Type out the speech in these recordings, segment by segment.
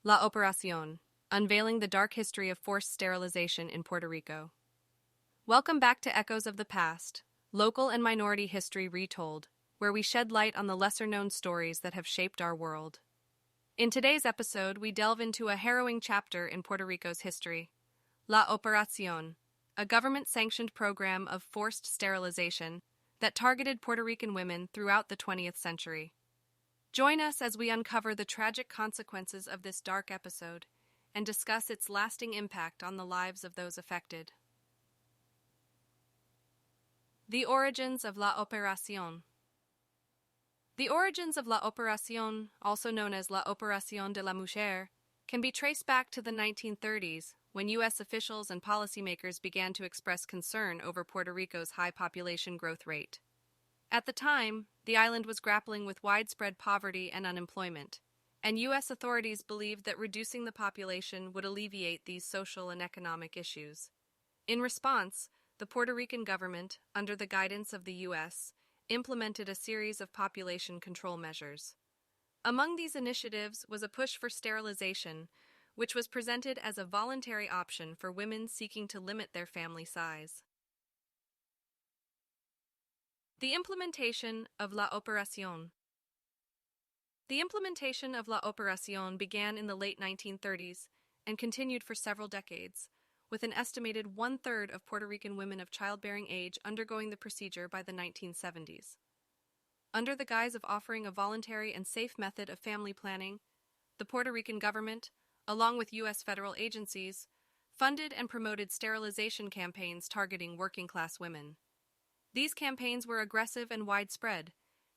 La Operación, Unveiling the Dark History of Forced Sterilization in Puerto Rico. Welcome back to Echoes of the Past, local and minority history retold, where we shed light on the lesser-known stories that have shaped our world. In today's episode, we delve into a harrowing chapter in Puerto Rico's history, La Operación, a government-sanctioned program of forced sterilization that targeted Puerto Rican women throughout the 20th century. Join us as we uncover the tragic consequences of this dark episode and discuss its lasting impact on the lives of those affected. The origins of La Operación. The origins of La Operación, also known as La Operación de la Mujer, can be traced back to the 1930s, when U.S. officials and policymakers began to express concern over Puerto Rico's high population growth rate. At the time, the island was grappling with widespread poverty and unemployment, and U.S. authorities believed that reducing the population would alleviate these social and economic issues. In response, the Puerto Rican government, under the guidance of the U.S., implemented a series of population control measures. Among these initiatives was a push for sterilization, which was presented as a voluntary option for women seeking to limit their family size. The implementation of La Operación. The implementation of La Operación began in the late 1930s and continued for several decades, with an estimated one-third of Puerto Rican women of childbearing age undergoing the procedure by the 1970s. Under the guise of offering a voluntary and safe method of family planning, the Puerto Rican government, along with U.S. federal agencies, funded and promoted sterilization campaigns targeting working-class women. These campaigns were aggressive and widespread,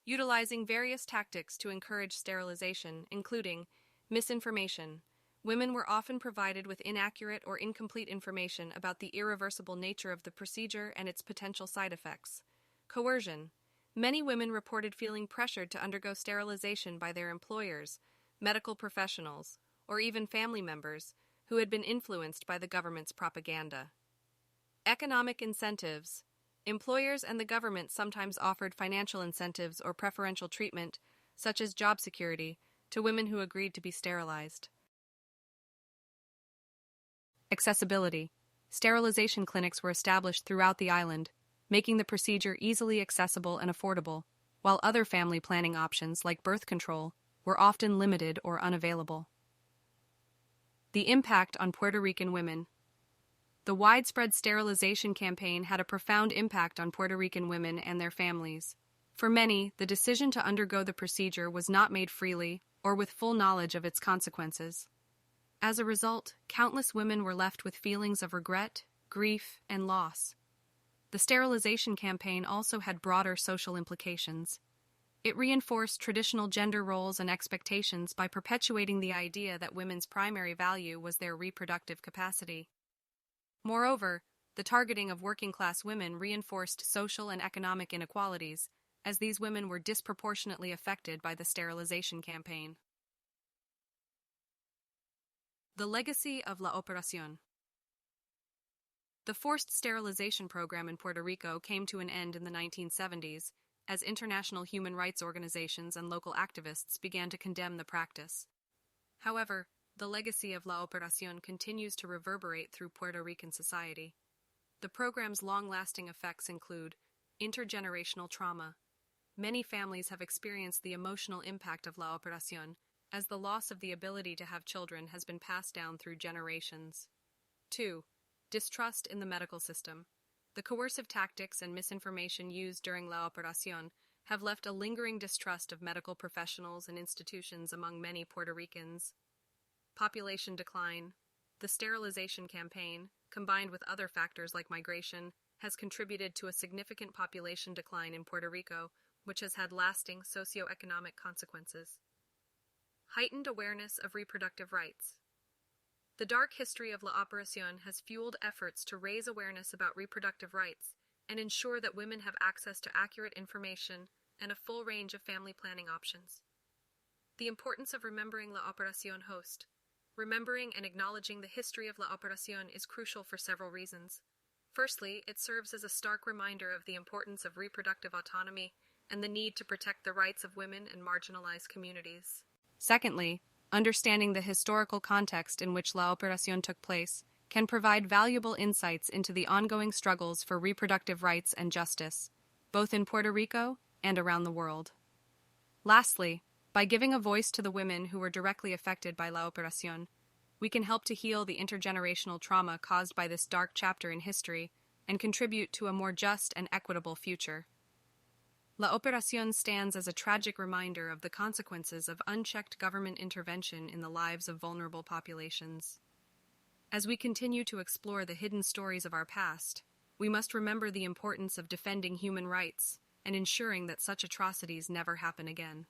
utilizing various tactics to encourage sterilization, including misinformation. Women were often provided with inaccurate or incomplete information about the irreversible nature of the procedure and its potential side effects. Coercion. Many women reported feeling pressured to undergo sterilization by their employers, medical professionals, or even family members who had been influenced by the government's propaganda. Economic incentives. Employers and the government sometimes offered financial incentives or preferential treatment, such as job security, to women who agreed to be sterilized. Accessibility. Sterilization clinics were established throughout the island, making the procedure easily accessible and affordable, while other family planning options like birth control were often limited or unavailable. The impact on Puerto Rican women. The widespread sterilization campaign had a profound impact on Puerto Rican women and their families. For many, the decision to undergo the procedure was not made freely or with full knowledge of its consequences. As a result, countless women were left with feelings of regret, grief, and loss. The sterilization campaign also had broader social implications. It reinforced traditional gender roles and expectations by perpetuating the idea that women's primary value was their reproductive capacity. Moreover, the targeting of working-class women reinforced social and economic inequalities, as these women were disproportionately affected by the sterilization campaign. The legacy of La Operación. The forced sterilization program in Puerto Rico came to an end in the 1970s, as international human rights organizations and local activists began to condemn the practice. However, the legacy of La Operación continues to reverberate through Puerto Rican society. The program's long-lasting effects include intergenerational trauma. Many families have experienced the emotional impact of La Operación, as the loss of the ability to have children has been passed down through generations. 2. Distrust in the medical system. The coercive tactics and misinformation used during La Operación have left a lingering distrust of medical professionals and institutions among many Puerto Ricans. Population decline. The sterilization campaign, combined with other factors like migration, has contributed to a significant population decline in Puerto Rico, which has had lasting socioeconomic consequences. Heightened awareness of reproductive rights. The dark history of La Operación has fueled efforts to raise awareness about reproductive rights and ensure that women have access to accurate information and a full range of family planning options. The importance of remembering La Operación host. Remembering and acknowledging the history of La Operación is crucial for several reasons. Firstly, it serves as a stark reminder of the importance of reproductive autonomy and the need to protect the rights of women and marginalized communities. Secondly, Understanding the historical context in which La Operación took place can provide valuable insights into the ongoing struggles for reproductive rights and justice, both in Puerto Rico and around the world. Lastly, by giving a voice to the women who were directly affected by La Operación, we can help to heal the intergenerational trauma caused by this dark chapter in history and contribute to a more just and equitable future. La Operación stands as a tragic reminder of the consequences of unchecked government intervention in the lives of vulnerable populations. As we continue to explore the hidden stories of our past, we must remember the importance of defending human rights and ensuring that such atrocities never happen again.